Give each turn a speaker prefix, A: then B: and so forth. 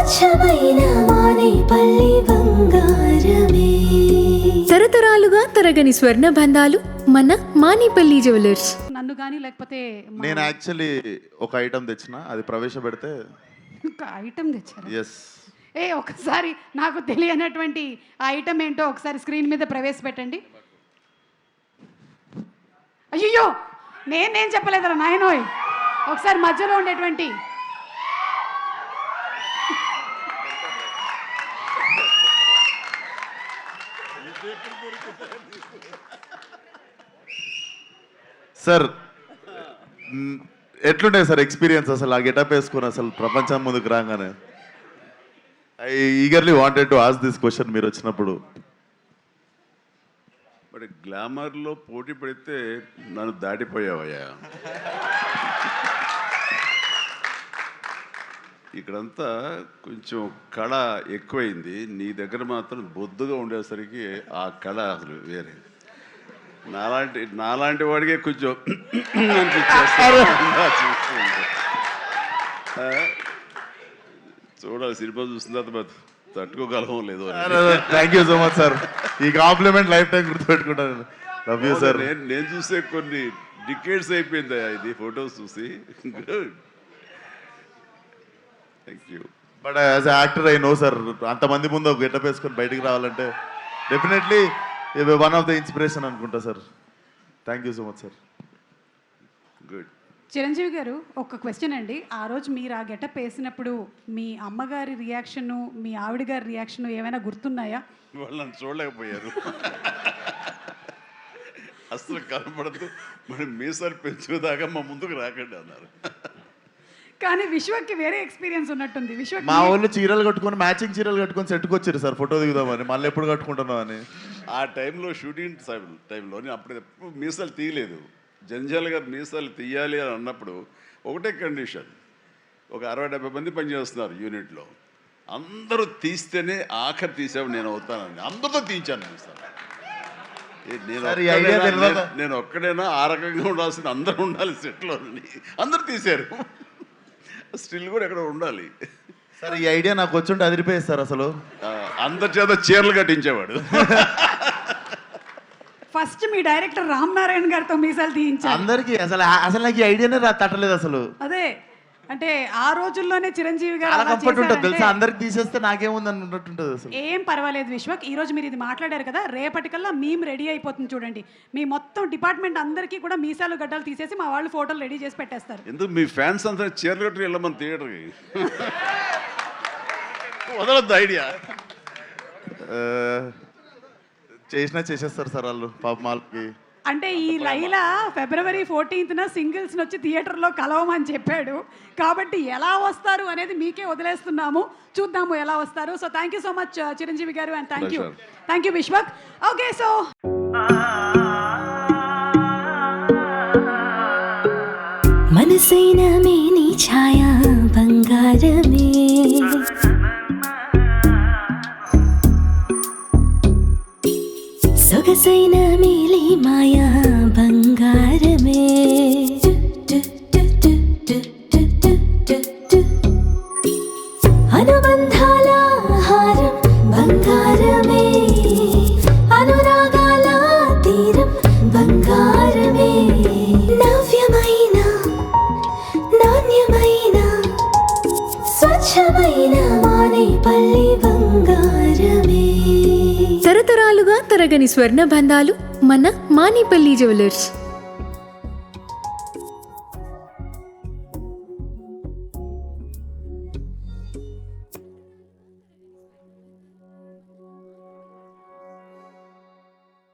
A: స్వచ్ఛమైన మానేపల్లి బంగారమే.
B: తరతరాలుగా తరగని స్వర్ణ బంధాలు మన మానేపల్లి జ్యువెలర్స్.
C: నన్ను కానీ లేకపోతే
D: నేను యాక్చువల్లీ ఒక ఐటమ్ తెచ్చిన, అది ప్రవేశపెడితే
C: ఒక ఐటమ్ తెచ్చారు.
D: ఎస్,
C: ఒకసారి నాకు తెలియనటువంటి ఆ ఐటమ్ ఏంటో ఒకసారి స్క్రీన్ మీద ప్రవేశపెట్టండి. అయ్యో నేనేం చెప్పలేదురా నాయనోయ్. ఒకసారి మధ్యలో ఉండేటువంటి
D: సార్ ఎట్లుండే సార్ ఎక్స్పీరియన్స్ అసలు ఆ గెటప్ వేసుకుని అసలు ప్రపంచం ముందుకు రాగానే? I eagerly wanted to ask this question మీరు వచ్చినప్పుడు.
E: మరి గ్లామర్లో పోటీ పడితే నన్ను దాటిపోయావయ్యా. ఇక్కడంతా కొంచెం కళ ఎక్కువైంది, నీ దగ్గర మాత్రం బొద్దుగా ఉండేసరికి ఆ కళ అసలు వేరే. నాలాంటి వాడికే కొంచెం చూడాలి, సినిమా చూసిన తర్వాత తట్టుకోగలమో లేదో.
D: Thank you so much sir, ఈ కాంప్లిమెంట్ లైఫ్ టైం గుర్తుపెట్టుకుంటాను. Love you sir.
E: నేను చూసే కొన్ని డికేడ్స్ అయిపోయింది ఇది ఫొటోస్ చూసి. Thank you.
D: But as actor I know sir, అంతమంది ముందు ఒక గెటప్ వేసుకొని బయటికి రావాలంటే definitely one of the inspiration అనుకుంటా సార్. Thank you so much sir.
E: Good.
C: Chiranjeevi garu, ఒక క్వశ్చన్ అండి. ఆ రోజు మీరు ఆ గెటప్ వేసినప్పుడు మీ అమ్మగారి రియాక్షను, మీ ఆవిడ గారి రియాక్షను ఏమైనా గుర్తున్నాయా?
E: వాళ్ళు నన్ను చూడలేకపోయారు, అసలు కనపడదు, మరి మీసాలు పెంచుదాకా మా ముందుకు రాకండి అన్నారు.
C: కానీ విశ్వకి వేరే ఎక్స్పీరియన్స్ ఉన్నట్టుంది. విశ్వకి
D: మా వాళ్ళు చీరలు కట్టుకొని, మ్యాచింగ్ చీరలు కట్టుకొని సెట్కి వచ్చారు సార్ ఫోటో దిగుదామని. మళ్ళీ ఎప్పుడు కట్టుకుంటున్నాం అని.
E: ఆ టైంలో షూటింగ్ టైంలో నేను అప్పుడు మీసాలు తీయలేదు. జంజాలుగా మీసాలు తీయాలి అని అన్నప్పుడు ఒకటే కండిషన్, ఒక 60-70 మంది పనిచేస్తున్నారు యూనిట్లో, అందరూ తీస్తేనే ఆఖరి తీసావు నేను అవుతానని అందరితో తీయించాను మీసాలు. నేను ఒక్కడైనా ఆ రకంగా ఉండాల్సింది, అందరూ ఉండాలి సెట్లో, అందరూ తీశారు. స్టిల్ కూడా ఎక్కడ ఉండాలి
D: సార్. ఈ ఐడియా నాకు వచ్చుంటే అదిరిపోయేది సార్. అసలు
E: అందరి చేత చీరలు కట్టించేవాడు.
C: ఫస్ట్ మీ డైరెక్టర్ రామ్ నారాయణ గారితో మీసాలు తీయించారు
D: అందరికి. అసలు నాకు ఈ ఐడియానే తట్టలేదు అసలు.
C: అదే అంటే ఆ రోజుల్లోనే చిరంజీవి గారు
D: చాలా కంఫర్ట్ ఉంటుంది తెలుసా, అందరికి తీసేస్తే నాకేముంది అన్నట్టుంటుంది అసలు.
C: ఏం పర్వాలేదు విశ్వక్, ఈ రోజు మీరు ఇది మాట్లాడారు కదా, రేపటికల్లా మేము రెడీ అయిపోతుంది చూడండి. మీ మొత్తం డిపార్ట్మెంట్ అందరికీ కూడా మీసాలు గడ్డలు తీసేసి మా వాళ్ళు ఫోటోలు రెడీ చేసి పెట్టేస్తారు.
E: ఎందుకు మీ ఫ్యాన్స్ అంతా చీరలు కట్టి వెళ్ళమని థియేటర్కి వదలొద్దు ఐడియా.
D: చేసేస్తారు సార్ వాళ్ళు పాప మాల్కి.
C: అంటే ఈ లైలా February 14th సింగిల్స్ వచ్చి థియేటర్లో కలవమని చెప్పాడు. కాబట్టి ఎలా వస్తారు అనేది మీకే వదిలేస్తున్నాము, చూద్దాము ఎలా వస్తారు. So thank you so much Chiranjeevi garu, and thank you Vishwak. Okay, so
A: మనసైన మేని ఛాయా బంగారమే, సొగసైన మేలి మాయా బంగారమే, అనుబంధాల హారం బంగారమే, అనురాగాల తీరం బంగారమే, నవ్యమైన నాణ్యమైన స్వచ్ఛమైన మానేపల్లి బంగారమే.
B: తరతరాలుగా తరగని స్వర్ణ బంధాలు మన మానేపల్లి జ్యువెలర్స్.